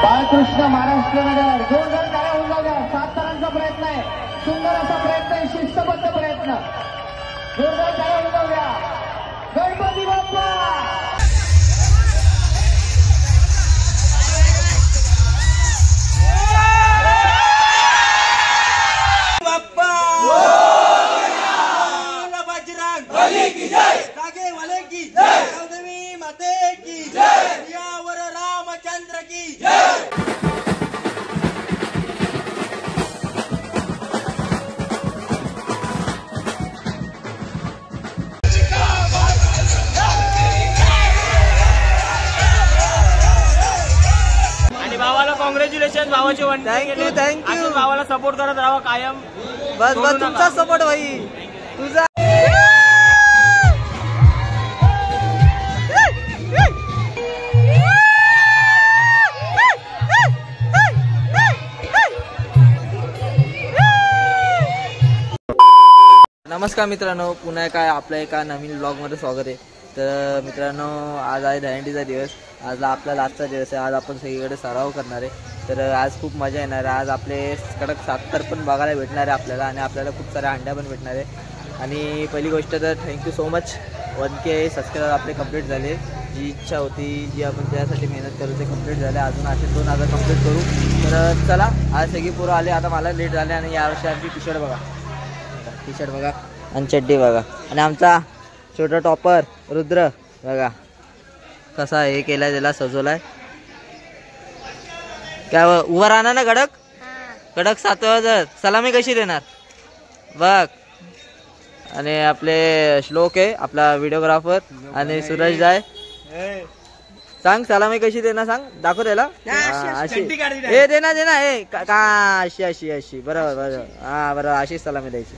बाळकृष्ण महाराष्ट्र नगर जोरदार टाळ्या होऊन जाऊ द्या. 7 रनांचा प्रयत्न आहे, सुंदर असा प्रयत्न आहे, शिस्तबद्ध प्रयत्न. जोरदार टाळ्या होऊन जाऊ द्या. गणपती बाप्पा कॉंग्रॅच्युलेशन भावाचे वन. थँक्यू. भावाला सपोर्ट करत राहा कायम. बस बस तुमचा सपोर्ट भाई तुझा. नमस्कार मित्रांनो, पुन्हा आपल्या एका नवीन ब्लॉगमध्ये स्वागत आहे. तर मित्रांनो, आज आहे दहीहंडीचा दिवस. आज आपला लास्टचा दिवस आहे. आज आपण सगळीकडे सराव करणार आहे. तर आज खूप मजा येणार आहे. आज आपले कडक 7 पण बघायला भेटणार आहे आपल्याला, आणि आपल्याला खूप साऱ्या अंड्या पण भेटणार आहे. आणि पहिली गोष्ट तर thank you so much. 1K subscriber आपले कंप्लीट झाले. जी इच्छा होती, जी आपण त्यासाठी मेहनत करू, ते कंप्लीट झाले. अजून असे 2000 कंप्लीट करू. तर चला, आज सगळी पोरं आले. आता मला लेट झाले. आणि यावर्षी आमची टी शर्ट बघा आणि चड्डी बघा. आणि आमचा छोटा टॉपर रुद्र बघा कसा हे केलाय, त्याला सजवलाय. काय उभा राहणार ना कडक 7,000. सलामी कशी देणार बघ. आणि आपले श्लोक आहे आपला व्हिडिओग्राफर, आणि सूरज जाय. सांग सलामी कशी देणार, सांग, दाखव त्याला. अशी हे देना हे का अशी बरोबर. हा बरोबर, अशीच सलामी द्यायची.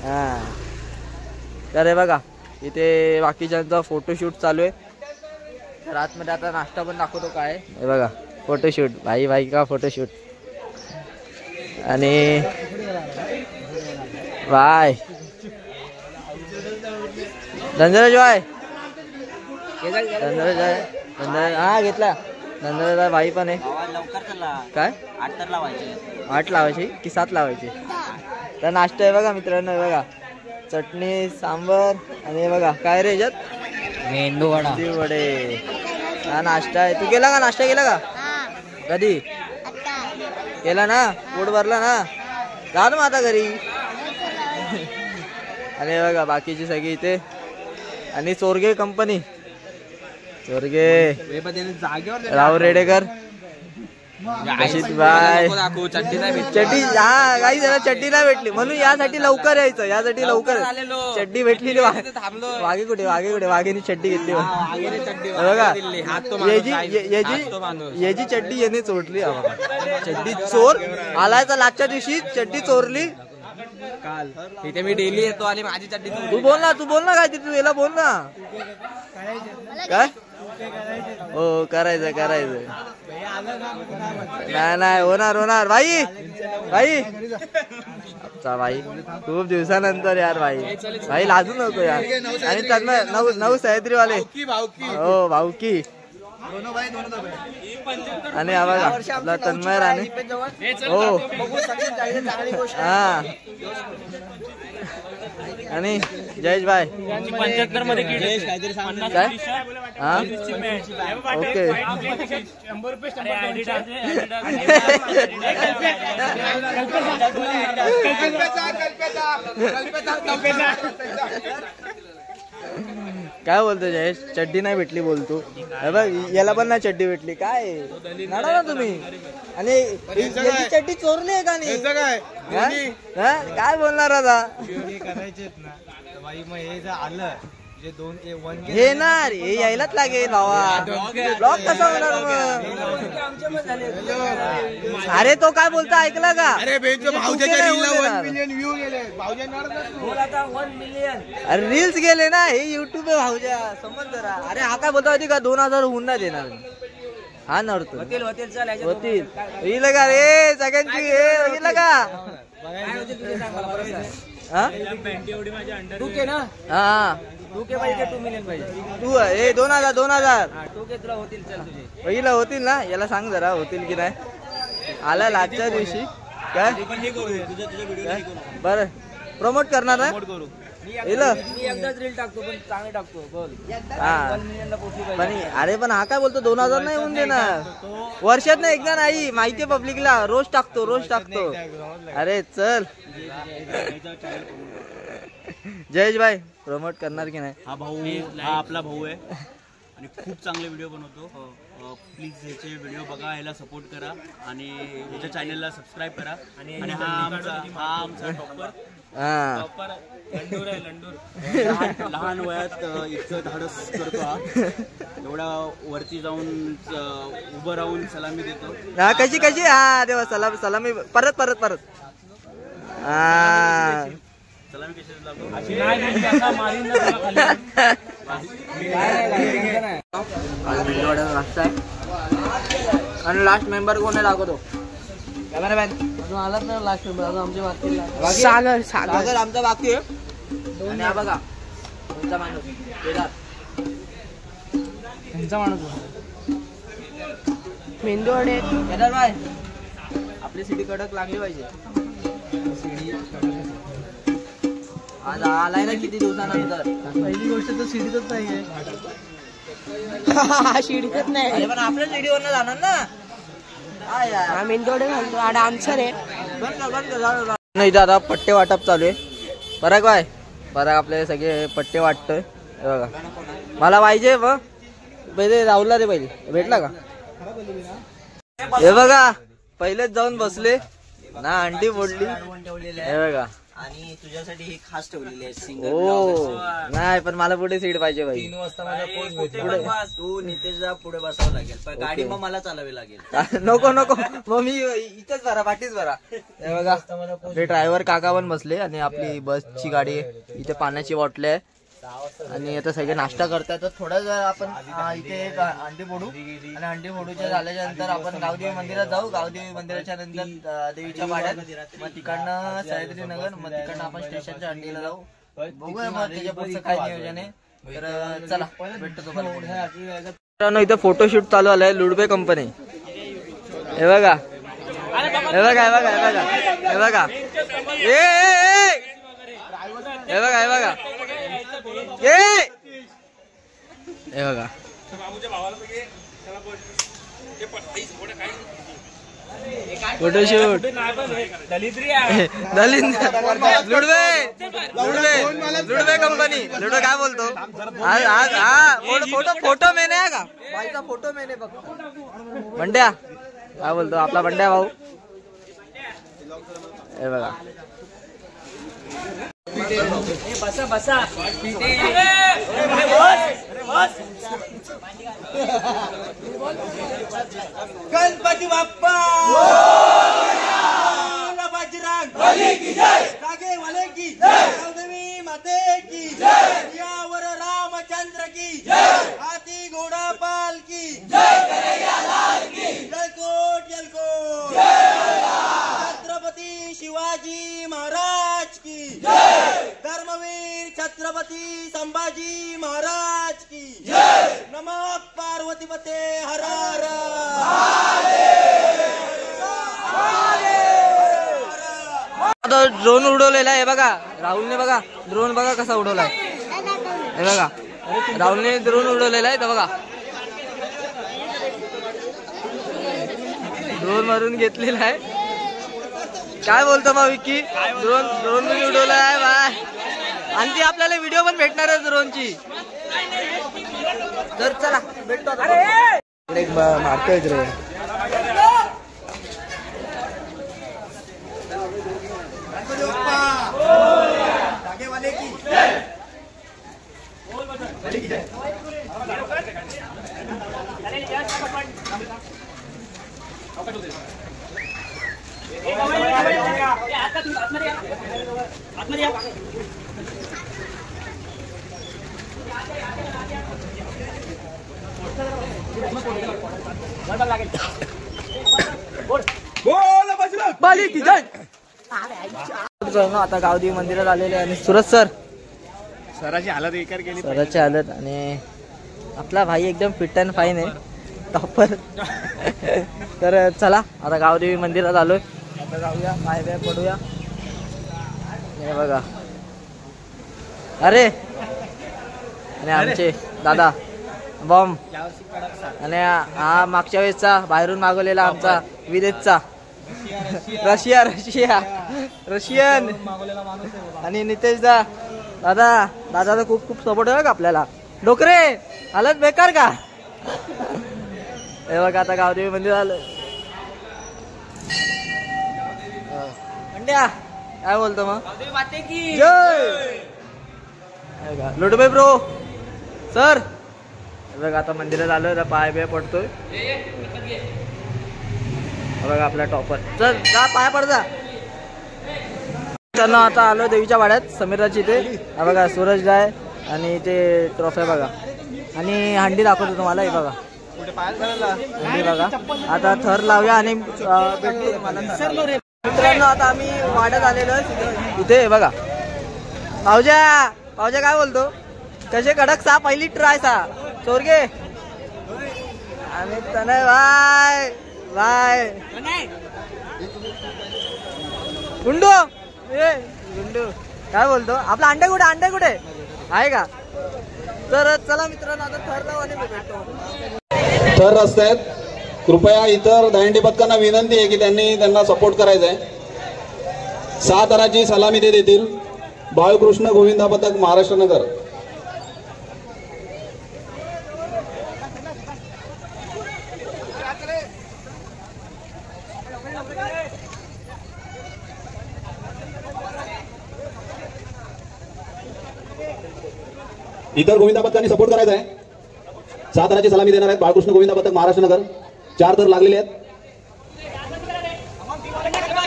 हा तर हे बघा, इथे बाकीच्यांचा फोटोशूट चालू आहे. तर आतमध्ये आता नाश्ता पण दाखवतो काय. हे बघा फोटोशूट, भाई का फोटोशूट. आणि बाय धनराज बाय, हा घेतला धनराज भाई पण आहे. काय 8 लावायची की 7 लावायची. तर नाश्ता आहे बघा मित्रांनो. बघा चटणी, सांबर, आणि बघा काय रे याच्यात मेंदू वडे. हा नाश्ता आहे. तू केला का नाश्ता? केला का कधी केला ना? पोट भरला ना? जा ना आता घरी. आणि बघा बाकीची सगळी इथे. आणि चोरगे कंपनी, राव रेडेकर, बाय. चड्डी हा काही जरा चड्डी नाही भेटली म्हणून यासाठी लवकर यायचं. यासाठी लवकर चड्डी भेटली. वाघेने चड्डी घेतली बघा. याची चड्डी याने चोरली. चड्डी चोर आलाय तर लागच्या दिवशी चड्डी चोरली. काल इथे मी डेली येतो आणि माझी चड्डी. तू बोल ना काय तू याला बोल ना काय. हो करायचं नाही होणार भाई. अच्छा भाई, खूप दिवसानंतर यार भाई लाजू नको यार. आणि तन्मय 9 सह्याद्री वाले. हो भाऊकी. आणि आपला तन्मय राणे. हो हा. आणि जयेश भाई 75 मध्ये काय. हा ओके. काय बोलतो जयेश? चड्डी नाही भेटली बोलतो. बघ याला पण नाही चड्डी भेटली. काय नाडा ना तुम्ही. आणि याची चड्डी चोरली आहे का नाही? काय बोलणार आता. हे ना हे यायलाच लागेल भावा. ब्लॉग कसा होणार मग? अरे तो काय बोलतो ऐकला का? अरे रील्स गेले ना, हे युट्यूब आहे भाऊजा, समज जरा. अरे हा काय बोलतो का 2000 होऊन नाही देणार. हा नव्हतं होतील येईल का रे सगळ्यांची. येईल का हा 2K पाहिजे 2 मिलियन पाहिजे. तू हे 2000 2K तुला होतील. चल तुझे पहिला होतील ना, याला सांग जरा होतील की नाही. आला लास्टच्या दिवशी काय बरं प्रमोट करणार ना. मी एकदाच रील टाकतो पण चांगले टाकतो. बोल. हा 1 मिलियनला पोहोचली पाहिजे. पण अरे पण हा काय बोलतो 2000 नाही होऊन देणार. वर्षात नाही एकदा नाही, माहितीये पब्लिकला. रोज टाकतो. अरे चल जयेश भाई प्रमोट करणार की नाही. हा आपला भाऊ आहे आणि खूप चांगले व्हिडिओ बनवतो. प्लीज ह्याचे व्हिडिओ बघा, ह्याला सपोर्ट करा आणि ह्याच्या चॅनलला सबस्क्राईब करा. आणि हा आमचा टॉपर लहान वयात इतकं धाडस करतो. हा एवढा वरती जाऊन उभं राहून सलामी देतो. हा कशी हा देवा सलामी परत हा सलामी कशी लागतो. आणि लास्ट मेंबर कोण आहे दाखवतो. आलाच नाही लास्ट मेंबर. आमचे बाकी सागर आमचा बाकी आहे. आणि हा बघा तुमचा माणूस त्यांचा माणूस मेंदूवडे केदार भाई. आपली सिटी कडक लागली पाहिजे. आज आलाय ना किती दिवसानंतर. पहिली गोष्ट तर शिडीतच नाहीये. शिडीतच नाही. अरे पण आपल्या शिडीवर जाणार ना. मेंदोडे घालतो डान्सर आहे. नाही दादा पट्टे वाटप चालू आहे. पराग बाय पराग आपले सगळे पट्टे वाटतोय. बघा मला पाहिजे मग पहिले राहुलला रे. पहिले भेटला का. हे बघा पहिलेच जाऊन बसले ना. अंडी फोडली. हे बघा आणि तुझ्यासाठी ही खास ठेवलेली आहे. हो नाही पण मला पुढे सीट पाहिजे भाई. 3 वाजता मला तू नितेशला पुढे बसावं लागेल पण गाडी मग मला चालवावी लागेल. नको मग मी इथेच भरा पाठीच भरा. हे बघा ते ड्रायव्हर काका पण बसले. आणि आपली बसची गाडी आहे. इथे पाण्याची बॉटल आहे. आणि आता सगळे नाश्ता करतात. तर थोडा वेळ आपण इथे एक अंडी फोडू. आणि अंडी फोडूच्या झाल्याच्या नंतर आपण गावदेवी मंदिरात जाऊ. गावदेवी मंदिराच्या नंतर देवीच्या पाड्यात. मग तिकडनं सह्याद्री नगर. मग तिकडनं आपण स्टेशनच्या अंडीला जाऊ. बघूया मग त्याच्या पुढचं काय नियोजन आहे. तर चला भेटतो. मित्रांनो इथे फोटोशूट चालू आलाय. लुडबे कंपनी. हे बघा हे बघा फोटोशूट लुडबे कंपनी. लुडो काय बोलतो आज हा फोटो मेने आहे का बाईचा फोटो मेने फक्त. बंड्या काय बोलतो आपला बंड्या भाऊ. हे बघा बसा गणपती बाप्पा बजरंग कागे वाले की गावदेवी माते की यावर रामचंद्र की हाथी घोड़ा पाल की जयकोट छत्रपती शिवाजी महाराज की धर्मवीर छत्रपती संभाजी महाराज की नमः पार्वती पते हर हर. ड्रोन उडवलेला आहे बघा राहुलने. बघा ड्रोन बघा कसा उडवलाय. हे बघा राहुलने ड्रोन उडवलेला आहे. तर बघा ड्रोन मारून घेतलेला आहे. काय बोलतो मग विक्की. ड्रोन मी उडवला आहे बाय. आणि ती आपल्याला व्हिडिओ पण भेटणार आहे ड्रोनची. तर चला भेटतो. मारतोय ड्रोन. आता गावदेवी मंदिरात आलेले. आणि सुरज सर सराची हालत बेकार केली. सराची हालत. आणि आपला भाई एकदम फिट अँड फाईन आहे, टॉपर. तर चला आता गावदेवी मंदिरात आलोय, आता जाऊया, पाय पाय पडूया. हे बघा, अरे आणि आमचे दादा बॉम्ब. आणि हा मागच्या वेळेसचा बाहेरून मागवलेला आमचा विदेशचा रशियन. आणि नितेश दादा तर खूप खूप सपोर्ट आहे का आपल्याला. डोकरे हालत बेकार का. हे बघा आता गावदेवी मंदिर आलं. अंड्या काय बोलतो मग. जय लुटबाई ब्रो सर. बघा आता मंदिरात आलोय, तर पाय पाय पडतोय. बघा आपला टॉपर. चल जा पाय पड जा. चल आता आलो देवीच्या वाड्यात समीराची इथे. हा बघा सूरज आहे आणि ते ट्रॉफी बघा. आणि हंडी दाखवतो तुम्हाला. हे बघा हंडी बघा. आता थर लावूया आणि भेटतो तुम्हाला. मित्रांनो आता आम्ही वाड्यात आलेलो इथे. बघा पावजा काय बोलतो. कसे कडक सा पहिली ट्राय सा चोरगे. आणि तनय बाय बाय गुंडू. गुंडू काय बोलतो. आपला अंडे कुठे आहे का. तर चला मित्रांनो आता थर लावू आणि भेटतो. थर रस्त्यात कृपया इतर दहीहंडी पथकांना विनंती आहे की त्यांना सपोर्ट करायचा आहे. 6 थराची सलामी ते देतील बाळकृष्ण गोविंदा पथक महाराष्ट्र नगर. इतर गोविंदा पथकांनी सपोर्ट करायचा आहे. 6 थराची सलामी देणार आहेत बाळकृष्ण गोविंदा पथक महाराष्ट्र नगर. 4 थर लागलेले आहेत.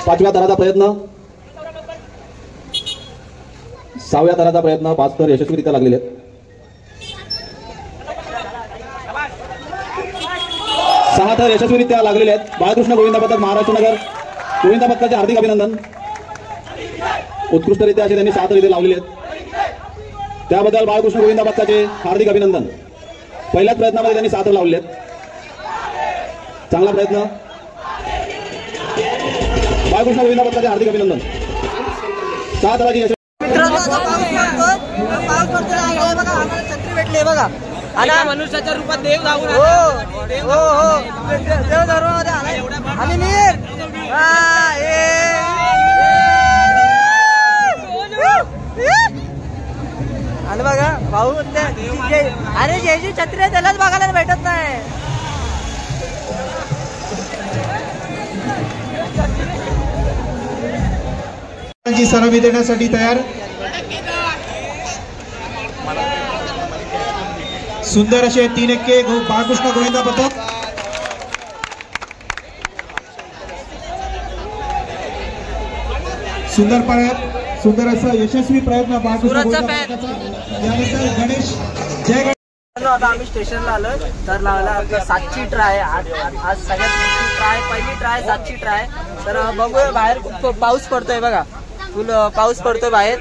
5व्या थराचा प्रयत्न, 6व्या थराचा प्रयत्न. 5 थर यशस्वीरित्या लागलेले आहेत. 6 थर यशस्वीरित्या लागलेले आहेत. बाळकृष्ण गोविंदा पथक महाराष्ट्र नगर गोविंदा पथकाचे हार्दिक अभिनंदन. उत्कृष्टरित्या असे त्यांनी 6 थर इथे लावलेले आहेत. त्याबद्दल बाळकृष्ण गोविंदा पथकाचे हार्दिक अभिनंदन. पहिल्याच प्रयत्नामध्ये त्यांनी 6 थर लावले आहेत. चांगला प्रयत्न. बाळकृष्ण गोविंदा पथकाचे हार्दिक अभिनंदन. 6 थराची छत्री भेटली बघा. आणि मनुष्याच्या रूपात देव जाऊन आणि बघा भाऊ अरे ज्याची छत्री आहे त्यालाच बघायला भेटत नाही. सलामी देण्यासाठी तयार. सुंदर असे 3 एक्के बाळकृष्ण गोविंदा पथक. सुंदर असा यशस्वी प्रयत्न बाळकृष्ण गोविंदा पथकाचा. यानंतर गणेश जय गणेश. आता आम्ही स्टेशनला आलोय. तर लावला 7ची ट्राय. आज सगळ्यात मोठी ट्राय, पहिली ट्राय 7ची ट्राय. तर बघूया बाहेर खूप पाऊस पडतोय बघा. फुल पाऊस पडतोय बाहेर.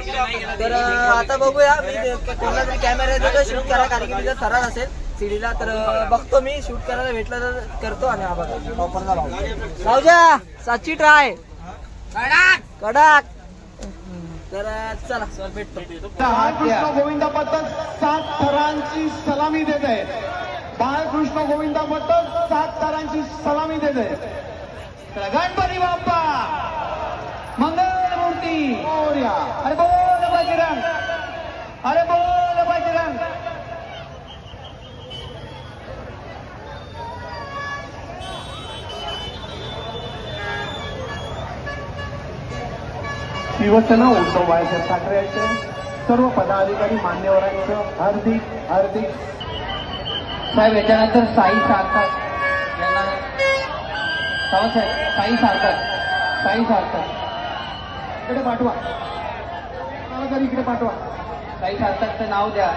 तर आता बघूया मी कोणता तरी कॅमेरा देतो शूट करा, कारण की तिथं थरात असेल सीडीला. तर बघतो मी शूट करायला भेटलं तर करतो. आणि हा बघा टॉपरचा भाऊ जा 7ची ट्राय कडक. तर चला भेटतो. बाळकृष्ण गोविंदा पथक 7 थरांची सलामी देत आहे. बाळकृष्ण गोविंदा पथक 7 थरांची सलामी देत आहे. गणपती बाप्पा मंगलमूर्ती मोरया. अरे बोल बजरंग, अरे बोल बजरंग. शिवसेना उद्धव बाळासाहेब ठाकरे यांचे सर्व पदाधिकारी मान्यवरांचं हार्दिक साहेब. याच्यानंतर साई सार्थक यांना साई सार्थक इकडे पाठवा. इकडे पाठवा. साई सार्थकचं नाव द्या.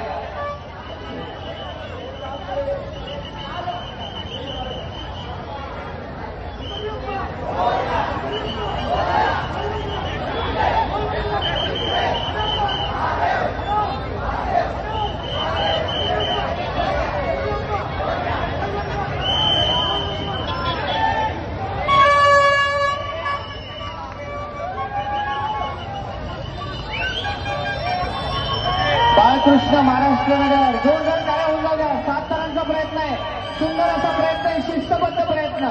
प्रयत्न महाराष्ट्रनगर जोरदार टाळ्या होऊन जाऊ द्या. 7 रनांचा प्रयत्न आहे. सुंदर असा प्रयत्न आहे. शिस्तबद्ध प्रयत्न.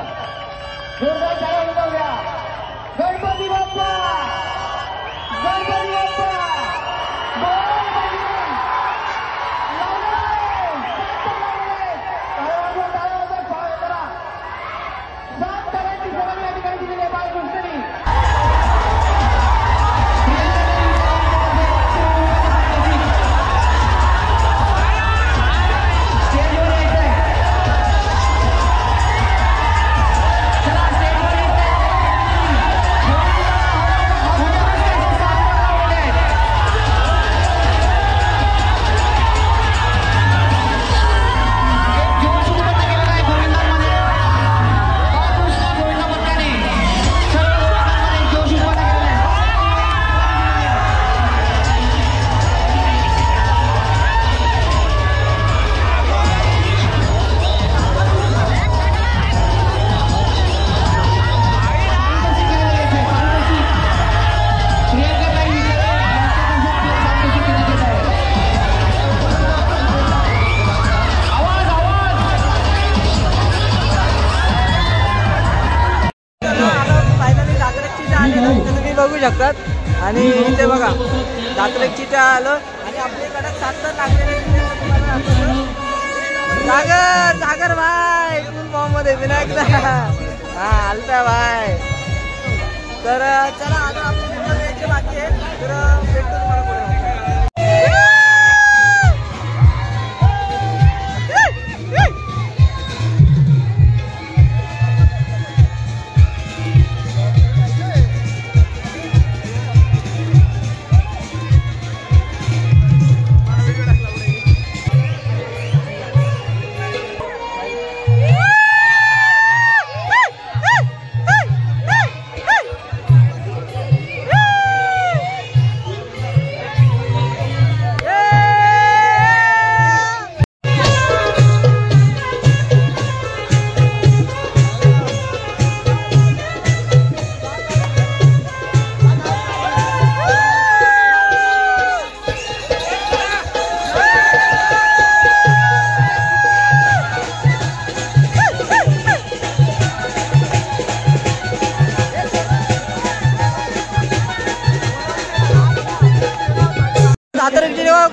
जोरदार टाळ्या होऊन जाऊ द्या. गणपती बाप्पा गणपती बाप्पा बघू शकतात. आणि इथे बघा दातरची आलं आणि आपल्याकडे 7 तर लागलेले. सागर भाई फुल फॉर्म मध्ये विनायकदा हा आलता भाई. तर चला आता आपल्या यायचे बाकी आहे. तर भेटतो तुम्हाला पुढे.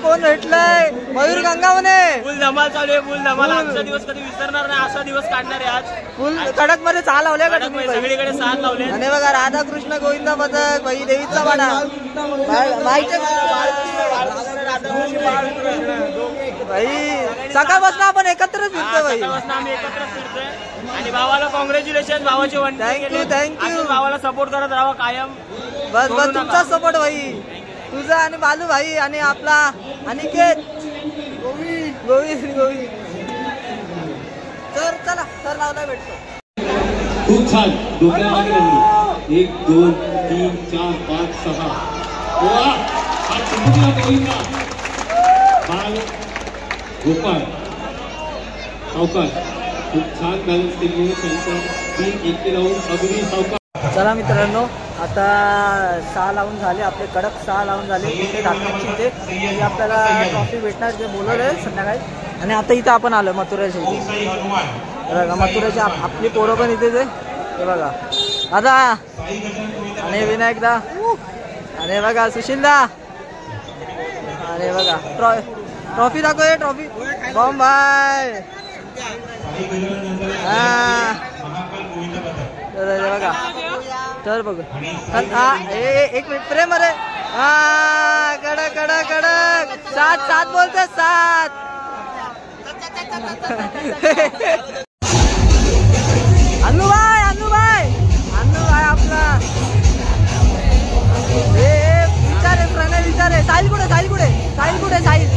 कोण भेटलंय? मयूर गंगावणे. फुल धमाल चालू आहे. फुल धमाल. आजचा दिवस कधी विसरणार नाही. असा दिवस काढणार आहे आज. फुल कडक मध्ये 6 लावले का तुम्ही? सगळीकडे 7 लावले. आणि बघा राधाकृष्ण गोविंदा पथक भाई देवीचा वाडा भाई सकाळपासून आपण एकत्रच फिरतोय भाई. आम्ही एकत्रच फिरतोय. आणि भावाला कॉंग्रॅच्युलेशन. भावाची थँक्यू. भावाला सपोर्ट करत राहा कायम. बस तुमचा सपोर्ट भाई. तुझा आणि बालू भाई आणि आपला अनिकेत गोविंद. तर चला तर लावला भेटतो. खूप छान. डोक्या मागे लागली. 1 2 3 4 5 6. हा चुंबकीला गोविंदा बाल गोपाळ सावकार खूप छान बॅलन्स केली. त्यांचं 3 1 लावून अगदी सावकार. चला मित्रांनो आता 6 लावून झाले. आपले कडक 6 लावून झाले. इथे दाखवायची ते आपल्याला ट्रॉफी भेटणार जे बोलवलंय संध्याकाळी. आणि आता इथं आपण आलो मथुराच्या इथे. बघा मथुराची आपली पोरं पण इथेच आहे. हे बघा दादा आणि विनायकदा आणि बघा सुशीलदा. आणि बघा ट्रॉफी दाखव. ट्रॉफी बॉम्ब बाय. बघा तर बघ एक मिनिट प्रेम अरे हा कडक कडक कडक 7 बोलते 7. अन्नूभाई आपला विचारे प्रणय विचारे. साहिल कुठे साहिल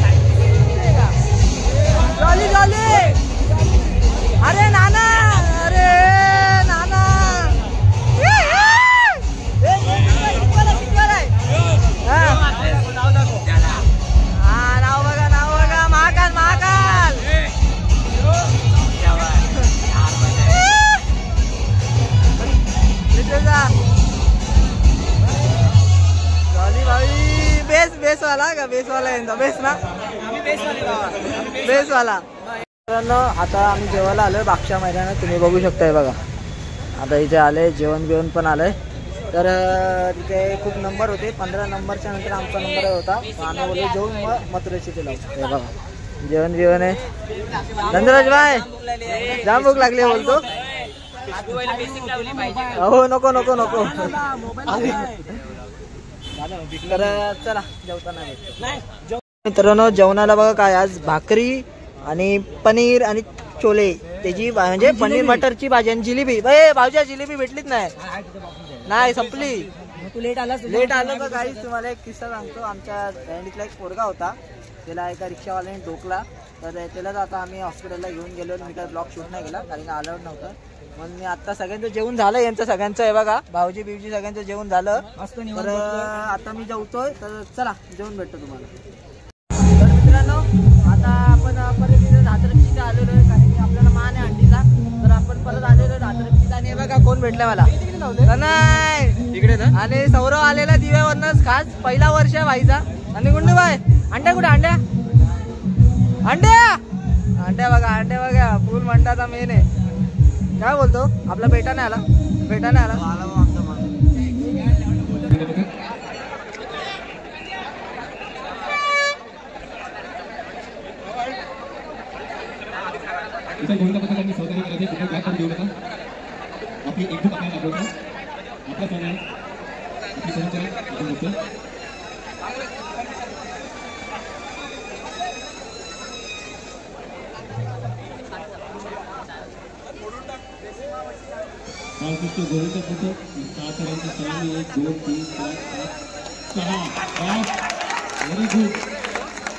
जॉली. अरे नाना नाव बघा महाकाल बेसवाला का बेसवाला यांचा बेस ना बेसवाला. मित्रांनो आता आम्ही जेवायला आलोय बागशा मैदानात, तुम्ही बघू शकताय बघा. आता इथे आले जेवण बिवण पण आलंय. तर तिथे खूप नंबर होते, 15 नंबरच्या नंतर आमचा नंबर होता. आम्ही बोललो जेवून मग मथुरेची ते लावू. हे बघा जेवण बिवण आहे. नंदराज भाई जाम भूक लागली बोलतो. हो नको नको नको. तर चला जेवताना. मित्रांनो जेवणाला बघा काय आज भाकरी आणि पनीर आणि छोले त्याची म्हणजे पनीर मटरची भाजी आणि जिलेबी. भाऊच्या जिलेबी भेटलीच नाही संपली. लेट आलं तर काही. तुम्हाला एक किस्सा सांगतो. आमच्या दहीहंडीतला एक पोरगा होता, त्याला एका रिक्षावाल्याने ठोकला. तर त्यालाच आता आम्ही हॉस्पिटलला घेऊन गेलो. मी काय ब्लॉग शूट नाही केला कारण अलाउड नव्हतं. म्हणून मी आता सगळ्यांचं जेवण झालं, यांचं सगळ्यांचं आहे बघा. भाऊजी बिवजी सगळ्यांचं जेवण झालं. तर आता मी जेवतोय. तर चला जेवण भेटतो तुम्हाला. तर मित्रांनो आता आपण परत तिथे धातरक्षीला आलेलो आहे कारण की आपल्याला मान आहे हंडीचा. तर आपण परत आलेलो आहे धातरक्षीला. आणि बघा कोण भेटलं मला नाही तिकडे ना. आणि सौरव आलेला दिव्यावरनच खास. पहिला वर्ष आहे भाईचा. आणि गुंडू बाय अंड्या कुठे अंड्या अंड्या अंड्या बघा अंड्या बघा फुल मंडाचा मेन आहे. काय बोलतो आपला बेटा नाही आला. बेटा नाही आला. गोविंदा पथकांनी सहकार्य करायचे. कुठे काय पण देऊ नका. आपली एकजूट आपल्याला दाखवतो. आपला सण आहे, आपली परंपरा आपण बघतो. बाळकृष्ण गोविंदा पथक 6 तऱ्यांच्या सलामी 1 2 3 4 5 6 व्हेरी गुड.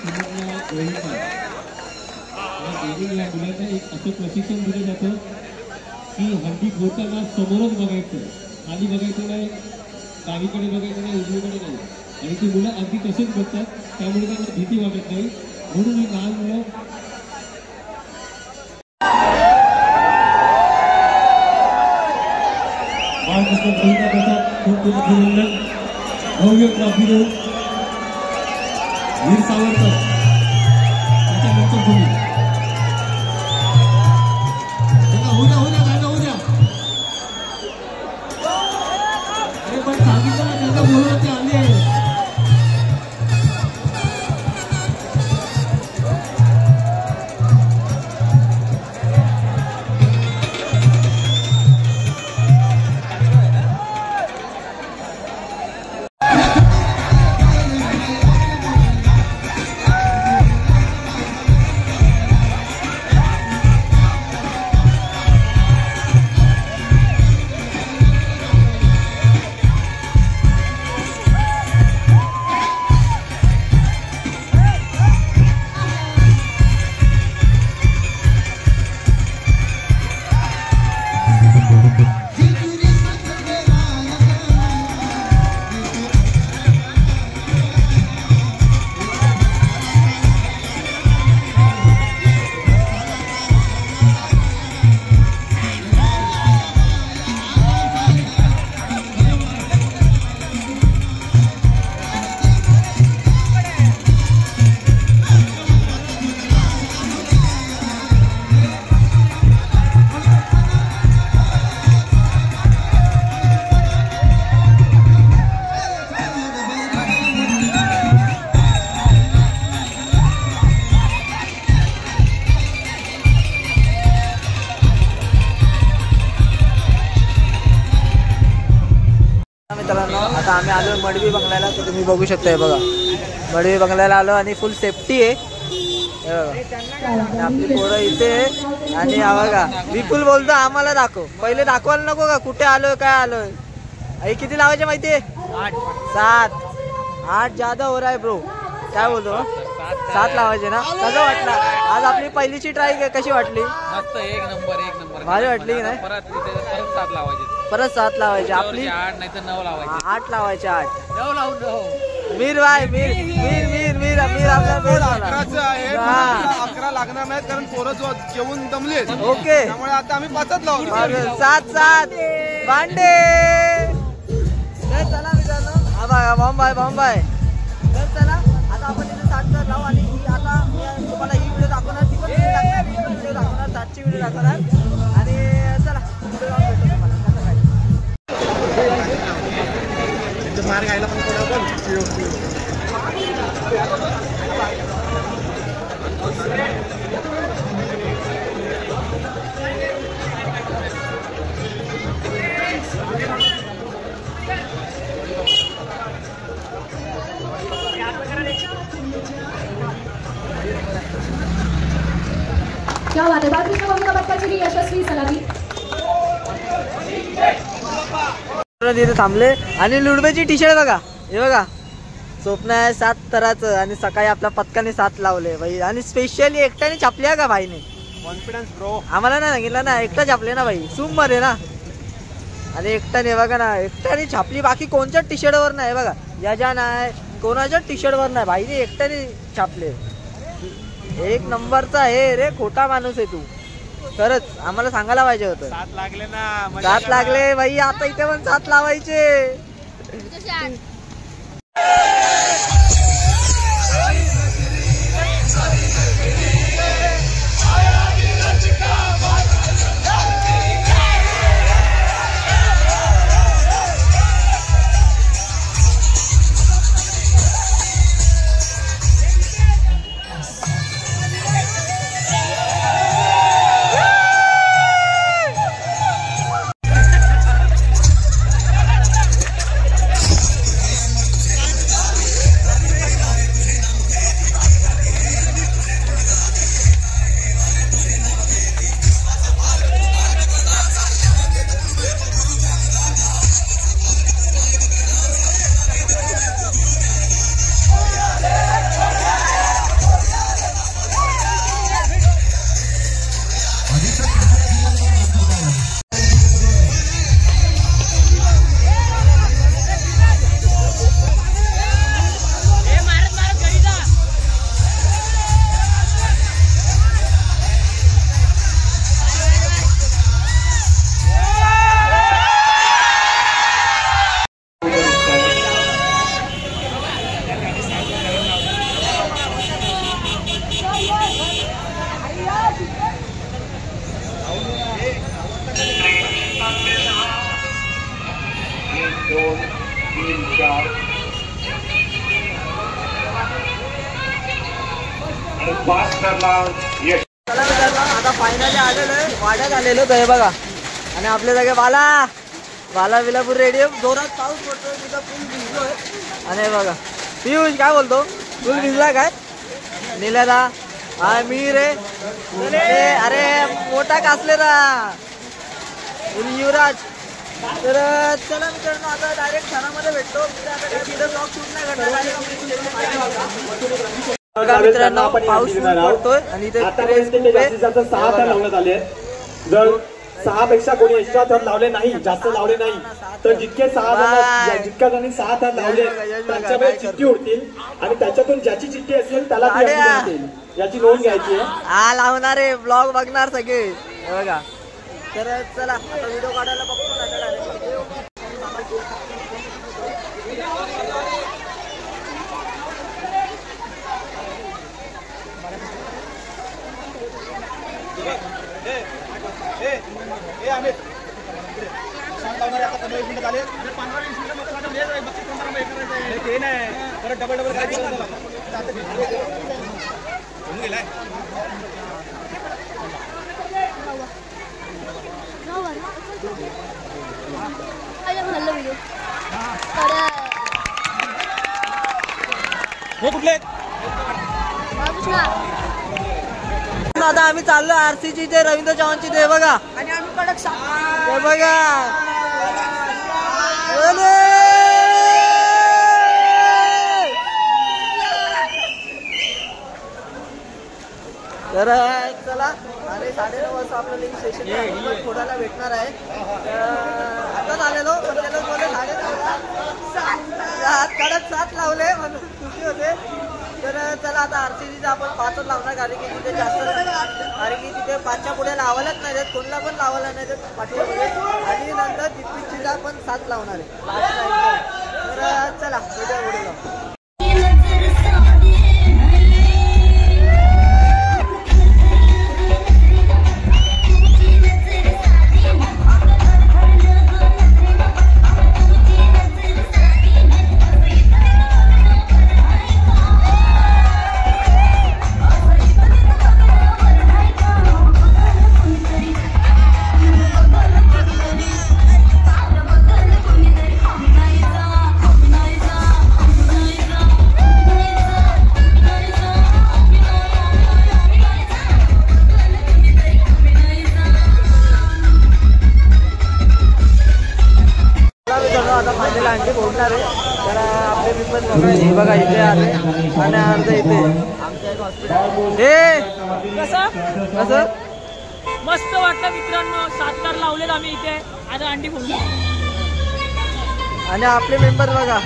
गोविंदा या मुलांना एक असं प्रशिक्षण दिलं जातं की हंडी फोडताना समोरच बघायचं, खाली बघायचं नाही, डावीकडे बघायचं नाही, उजवीकडे नाही. आणि ती मुलं अगदी तसेच बघतात, त्यामुळे त्यांना भीती वाटत नाही. म्हणून ही लहान मुलं बाळकृष्ण गोविंदा पथक खूप खूप अभिनंदन. भव्य ट्रॉफी देऊन वीर सावरकर त्याच्यानंतर तुम्ही सांगितलं ना त्यांना बोलवलं ते आले आहे. मित्रांनो आता आम्ही आलो मडवी बंगल्याला. तर तुम्ही बघू शकताय बघा मडवी बंगल्याला आलो आणि फुल सेफ्टी आहे. आपली पोरं इथे. आणि हा बघा विपुल बोलतो आम्हाला दाखव. पहिले दाखवायला नको का कुठे आलोय काय आलोय. आई किती लावायचे माहितीये? 7 8 ज्यादा हो रहा है ब्रो. काय बोलतो 7 लावायचे ना. कसं वाटलं आज आपली पहिलीची ट्राय कशी वाटली? मस्त एक नंबर भारी वाटली की नाही? परत 7 लावायचे. परत 7 लावायचे. आपली 8 नाही तर 9 लावायचे. 8 लावायचे. 8 9 लावून मीर भाई मीर आपला बेस झाला. 11 लागणार नाहीत कारण पोरं जेवून दमले. ओके त्यामुळे आता आम्ही 5च लावतो. 7 भांडे. चला मित्रांनो हा बघा बॉम्बाय. चला साथ लावू. आणि आता मी तुम्हाला ही व्हिडिओ दाखवणार, ती पण व्हिडिओ दाखवणार, 7ची व्हिडिओ दाखवणार. आणि चला पुढे जाऊन भेटतो तुम्हाला कसं काय. मार्ग आयला पण क्या बात है. बाळकृष्ण गोविंद बाप्पाची ही यशस्वी सलामी. तिथे थांबले आणि लुडबेची टी शर्ट बघा, हे बघा स्वप्न आहे 7 तराचं. आणि सकाळी आपल्या पथकाने 7 लावले भाई. आणि स्पेशली एकट्याने छापले का भाईने. Confidence bro. आम्हाला नाही सांगितलं ना, एकटा छापले ना भाई, सूम मध्ये ना. आणि एकट्याने बघा ना, एकट्याने छापली. बाकी कोणत्या टी शर्टवर नाही बघा, याच्या नाही, कोणाच्या टी शर्टवर नाही, भाईने एकट्याने छापले. एक नंबरचा आहे रे, खोटा माणूस आहे तू खरंच. आम्हाला सांगायला पाहिजे होतं. 7 लागले ना, 7 लागले भाई. आता इथे पण 7 लावायचे. आता फायनली आलेलो आहे, वाड्यात आलेलो आहे बघा. आणि आपल्या जागे वाला विलापूर रेडियम. जोरात पाऊस पडतोय, तिथं फुल भिजलोय. आणि बघा पियुष काय बोलतो, फुल भिजला काय निलेला. हा मी रे, अरे मोठा कासलेला युवराज. तर चला मित्रांनो, आता डायरेक्ट ठाण्यामध्ये भेटतो. आता तिथं ब्लॉग शूट नाही करणार. मित्रांनो पाऊस पडतोय आणि इथे 6 थर लावण्यात आले. जर 6 पेक्षा कोणी एक्स्ट्रा थर लावले नाही, जास्त लावले नाही, तर जितक्या जणांनी 6 थर लावले त्यांच्याकडे चिठ्ठी उडतील. आणि त्याच्यातून ज्याची चिठ्ठी असेल त्याला ती असेल, याची नोंद घ्यायची आहे. हा लावणारे ब्लॉग बघणार सगळे बघा. तर चला आता व्हिडिओ काढायला बघतो ना. आता आम्ही चाललो आरसीची ते रवींद्र चव्हाणची ते बघा. आणि आम्ही कडक ते बघा. तर चला आणि 9:30 वाजता आपलं लिंक सेशन थोड्याला भेटणार आहे. आताच आलेलो पण त्याला बोलले 9:30 कडक 7 लावले म्हणून खुशी होते. तर चला आता आरसीजीचा आपण 5च लावणार, कारण की तिथे जास्त कारण की तिथे 5च्या पुढे लावायलाच नाही देत, कोणला पण लावायला नाही देत पाठीमध्ये. आणि नंतर तिथपीचीला पण 7 लावणार आहे. तर चला पुढे जाऊ. मित्रांनो आता फायनल अंडी फोडणार आहे. तर आपले मेंबर बघा हे बघा इथे आले आणि अर्ध इथे आमच्या एक हॉस्पिटल हे कसं मस्त वाटतं मित्रांनो. 7 तार लावलेत आम्ही इथे आता अंडी फोडली आणि आपले मेंबर बघा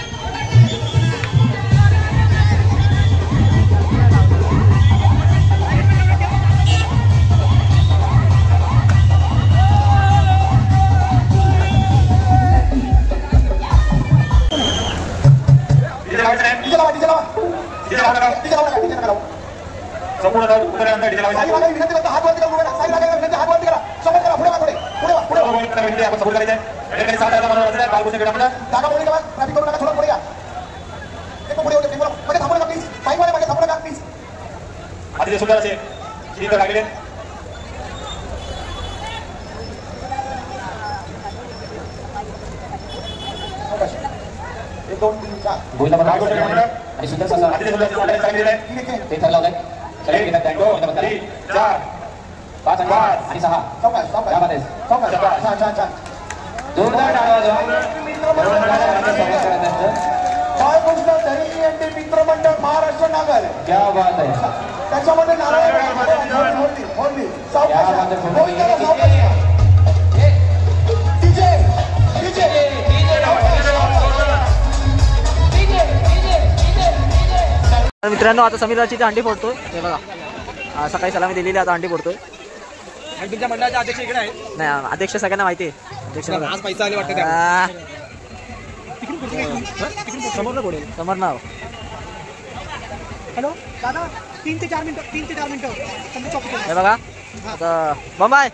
मित्रमंडळ महाराष्ट्र नगर क्या बात आहे. त्याच्यामध्ये मित्रांनो आता समीराची अंडी फोडतोय. हे बघा सकाळी सलामी दिलेली आता अंडी फोडतोय. तुमच्या मंडळाचे अध्यक्ष इकडे आहेत. नाही अध्यक्ष सगळ्यांना माहिती आहे. अध्यक्ष आज पैसा आले वाटतं समोर नाव. हॅलो दादा 3 ते 4 मिनिटं हे बघा आता बंबाय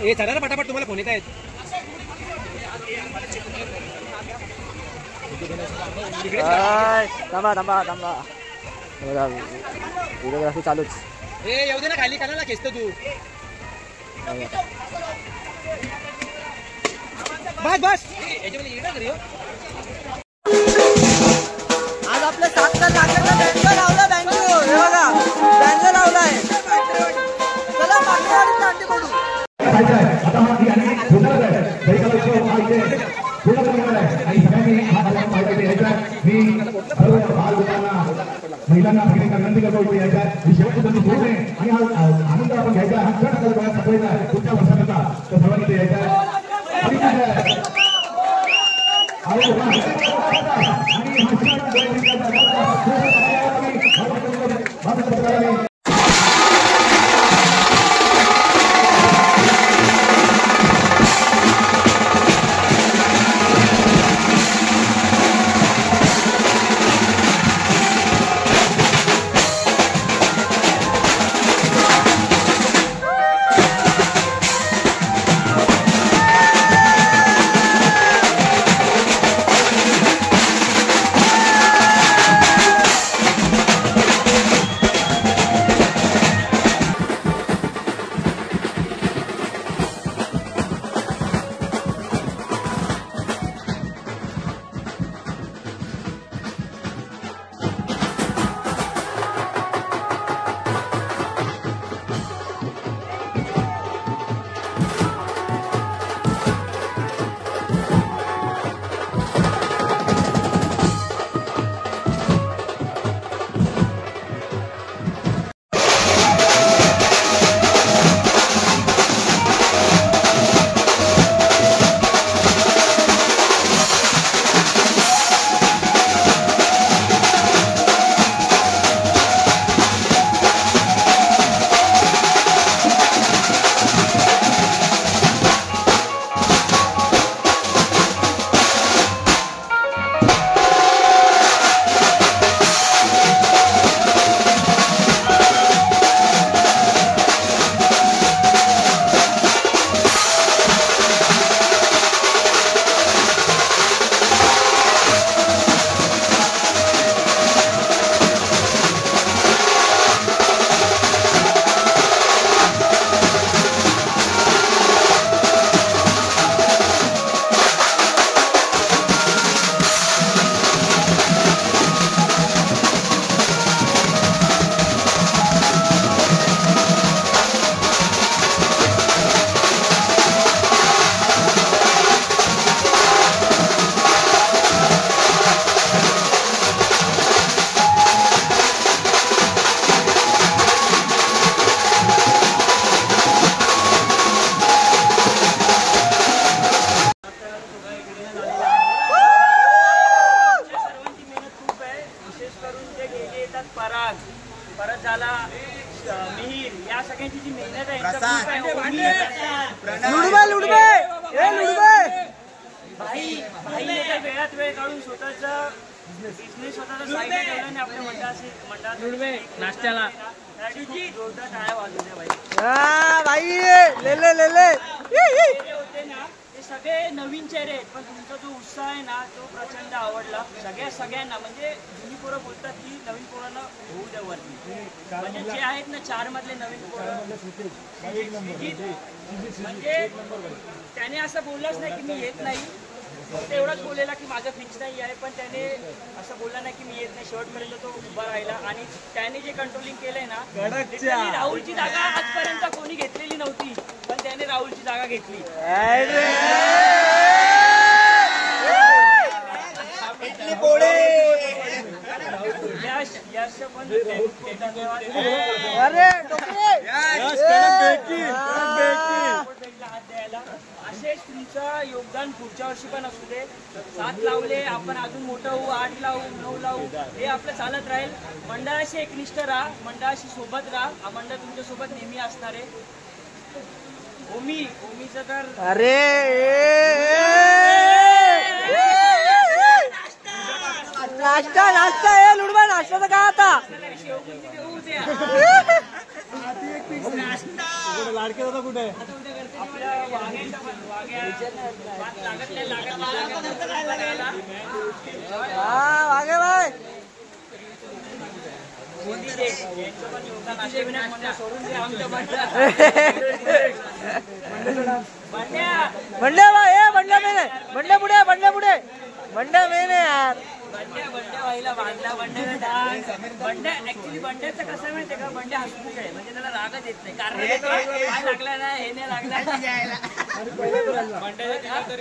हे चला ना पटापट तुम्हाला फोन येत आहेत. थांबा थांबा थांबा व्हिडिओग्राफी चालूच. येऊ दे ना खाली करा ना खेचत तू. बस आज आपल्या 7 तार नागरिकांना बँजो लावला. बँजो हे बघा बँजो लावलाय. चला मागणीवाडीत अंडी फोडू. महिलांना विनंती करतो की याच्या शेवटची संधी सोडू नये आणि हा आनंद आपण घ्यायचा हा क्षण आपल्याला सगळ्यांना पुढच्या वर्षाकरता तर सर्वांनी ते यायचा आणि सगळ्यांची जी मेहनत आहे भाई वेळात वेळ काढून स्वतःचा बिझनेस स्वतःचा साईड ठेवला आणि आपल्या मंडळात नाश्त्याला जोरदार टाळ्या वाजवल्या होते ना ते सगळे नवीन चेहरे आहेत पण तुमचा जो उत्साह आहे ना तो प्रचंड आवडला सगळ्यांना म्हणजे जुनी पोरं बोलतात की नवीन पोरांना होऊ द्या वरती म्हणजे जे आहेत ना 4 मधले नवीन पोरं म्हणजे त्याने असं बोललंच नाही की मी येत नाही फक्त एवढंच बोललेला की माझं फिक्स नाही आहे पण त्याने असं बोलला नाही की मी येत नाही शेवटपर्यंत तो उभा राहिला आणि त्याने जे कंट्रोलिंग केलंय ना राहुलची जागा आजपर्यंत कोणी घेतलेली नव्हती पण त्याने राहुलची जागा घेतली यश पण हात द्यायला असेच तुमचं योगदान पुढच्या वर्षी पण असू दे 7 लावले आपण अजून मोठं होऊ 8 लावू 9 लावू हे आपलं चालत राहील मंडळाशी एकनिष्ठ राहा मंडळाशी सोबत राहा हा मंडळ तुमच्या सोबत नेहमी असणार आहे ओमीचं तर नाश्ता लुडबा नाश्ता काय आता लाडके दादा कुठे वागे भाई बंड्या मेन यार बंड्या व्हायला बांधला बंड्या ऍक्च्युली बंड्याचं कसं आहे माहितीये का बंड्या हसमुख आहे म्हणजे त्याला रागच येत नाही कारण लागला ना हे नाही लागला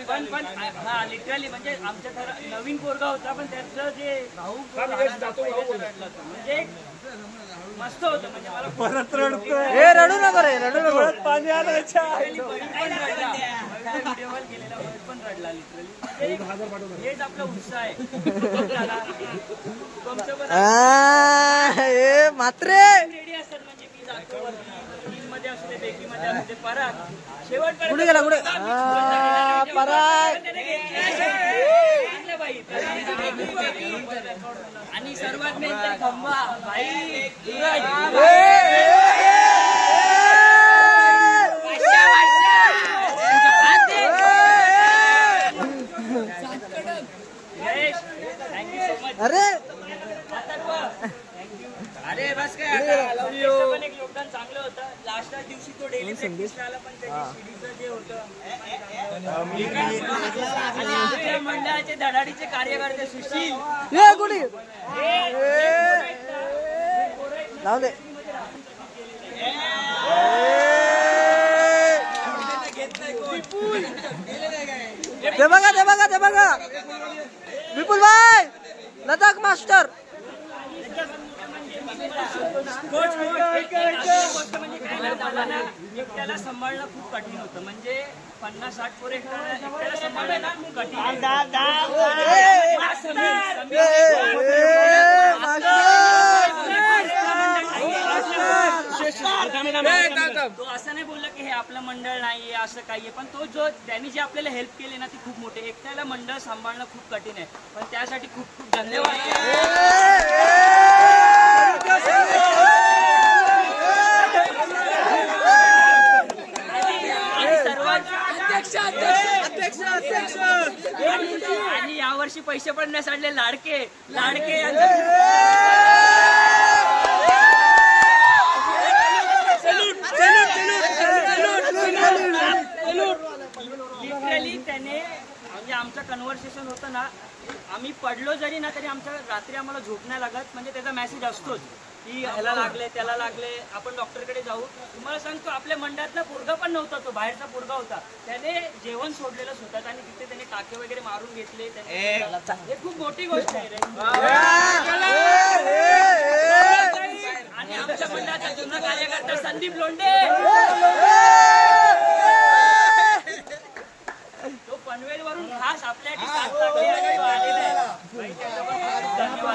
पण हा लिटरली म्हणजे आमच्या घरात नवीन पोरगा होता पण त्याचं जे म्हणजे मस्त होतं म्हणजे मला परत रडतोय रडू नको रे रडू नको पाणी आलं व्हिडिओ कॉल केलेला पण रडला लिटरली हेच आपला उत्साह आहे मात्रे रेडी असतात म्हणजे मी जातो टीम मध्ये असू दे बेकी मध्ये असू दे पराग शेवट कुठे गेला कुठे पराग आणि सर्वात मेन तर खंबा भाई अरे बस काय पण एक योगदान चांगलं होतं लास्टच्या दिवशी तो डेली प्रॅक्टिस आला पण त्याच्या शिडीचं जे होतं आणि मंडळाचे धडाडीचे कार्यकर्ते सुशील जाऊ दे ते बघा विपुल भाई लदाख मास्टर त्याला सांभाळणं खूप कठीण होतं म्हणजे 50-60 पोरं एकट्याला सांभाळणं खूप कठीण तो असं नाही बोलला की हे आपलं मंडळ नाहीये असं काही पण तो जो त्यांनी जे आपल्याला हेल्प केली ना ती खूप मोठी एकट्याला मंडळ सांभाळणं खूप कठीण आहे पण त्यासाठी खूप खूप धन्यवाद आणि यावर्षी पैसे पडण्यासाठी लाडके लिटरली त्याने म्हणजे आमचं कन्व्हर्सेशन होतं ना आम्ही पडलो जरी ना तरी आमच्या रात्री आम्हाला झोप नाही लागत म्हणजे त्याचा मेसेज असतोच की ह्याला लागले त्याला लागले आपण डॉक्टरकडे जाऊ तुम्हाला सांगतो आपल्या मंडळात ना पोरगा पण नव्हता तो बाहेरचा पोरगा होता त्याने जेवण सोडलेलं स्वतःच आणि तिथे त्याने टाके वगैरे मारून घेतले हे खूप मोठी गोष्ट आहे रे आणि आमच्या मंडळाचा जुना कार्यकर्ता संदीप लोंढे तो पनवेल वरून खास आपल्यासाठी धन्यवाद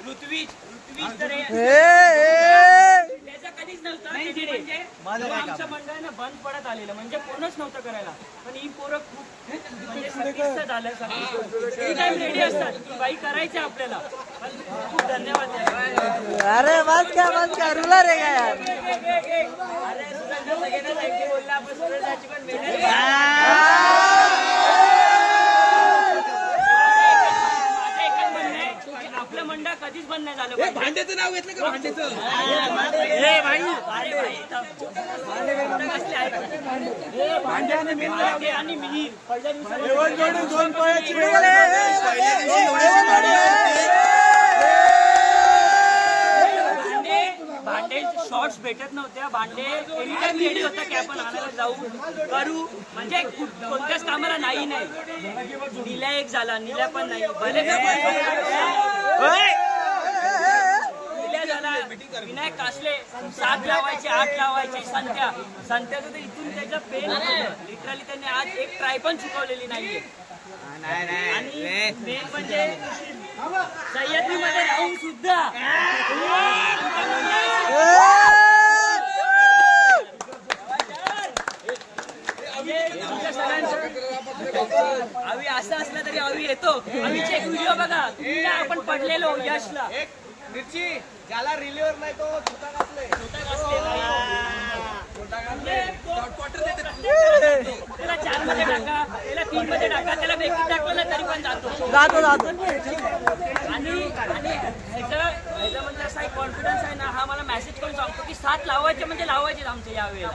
ऋत्विज तर त्याचा कधीच नव्हता म्हणजे आमच्या मंडळाने बंद पडत आलेलं म्हणजे कोणच नव्हतं करायला पण ही पोरं खूप म्हणजे सतीचं झालं एनी टाइम रेडी असतात की बाई करायचे आपल्याला पण खूप धन्यवाद अरे बस क्या रुला रे काय यार अरे सुरेंद्र सगळ्यांना थँक्यू बोलला आपण सुरेंद्राची पण मेहनत आपलं मंडळ कधीच बंद नाही झालं भांड्याचं नाव घेतलं का भांड्याचं आणि मिहीर पहिल्या भांडे शॉर्ट्स भेटत नव्हत्या भांडे एनी टाइम रेडी होता की आपण आणायला जाऊ करू म्हणजे कोणत्याच कामाला नाही निल्या एक झाला निल्या पण नाही भले निल्या झाला विनायक कासले 7 लावायचे 8 लावायचे संत्याचं तर इथून त्याचं पेन लिटरली त्यांनी आज एक ट्राय पण चुकवलेली नाहीये आणि मेन म्हणजे सह्याद्रीमध्ये राहून सुद्धा आम्ही असं असलं तरी आम्ही येतो आम्हीचे एक व्हिडिओ बघा आपण पडलेलो यशला मिरची ज्याला रिलीवर नाही तो त्याला 4 मध्ये टाका त्याला 3 मध्ये टाका त्याला बेकिंग टाकलं ना तरी पण जातो आणि ह्याचा म्हणजे असा एक कॉन्फिडन्स आहे ना हा मला मेसेज करून सांगतो की 7 लावायचे म्हणजे लावायचे आमच्या यावेळेला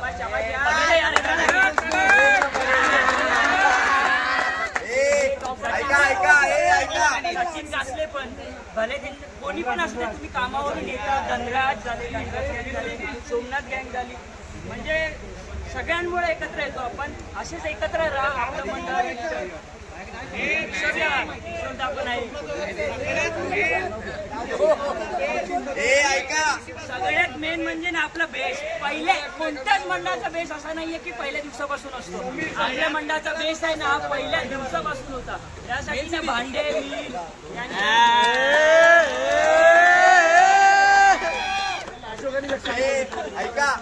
सचिन कासले पण भले कोणी पण असले तुम्ही कामावरून येतात धनराज झाले सोमनाथ गँग झाली म्हणजे सगळ्यांमुळे एकत्र येतो आपण असेच एकत्र राहा आपलं मंडळ पण आहे सगळ्यात मेन म्हणजे ना आपला बेस पहिले कोणत्याच मंडळाचा बेस असा नाहीये की पहिल्या दिवसापासून असतो आपल्या मंडळाचा बेस आहे ना पहिल्या दिवसापासून होता त्यासाठी ना भांडे ऐका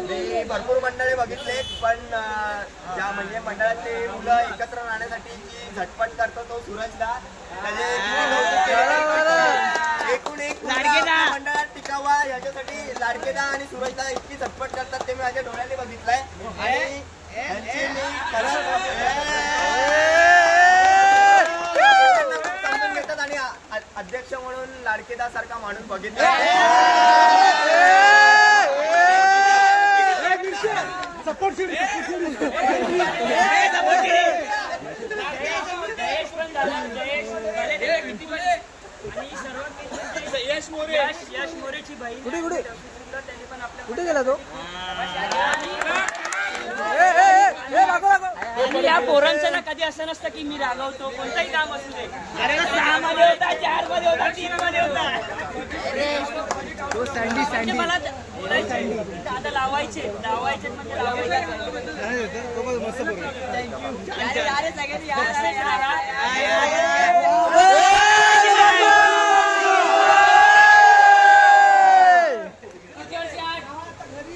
मी भरपूर मंडळी बघितले पण ज्या म्हणजे मंडळातले मुलं एकत्र राहण्यासाठी जी झटपट करतो तो सूरजदा एकूण एक मंडळात टिकावा याच्यासाठी लाडकेदा आणि सूरजदा इतकी झटपट करतात ते मी माझ्या डोळ्याने बघितलंय आणि समजून घेतात आणि अध्यक्ष म्हणून लाडकेदा सारखा माणूस बघितला यश मोरेची बहीण कुठे गेला तो आणि या पोरांचं ना कधी असं नसतं की मी रागवतो कोणतंही काम असू दे अरे 6 मध्ये होता 4 मध्ये होता 3 मध्ये होता मला आता लावायचे म्हणजे लावायचे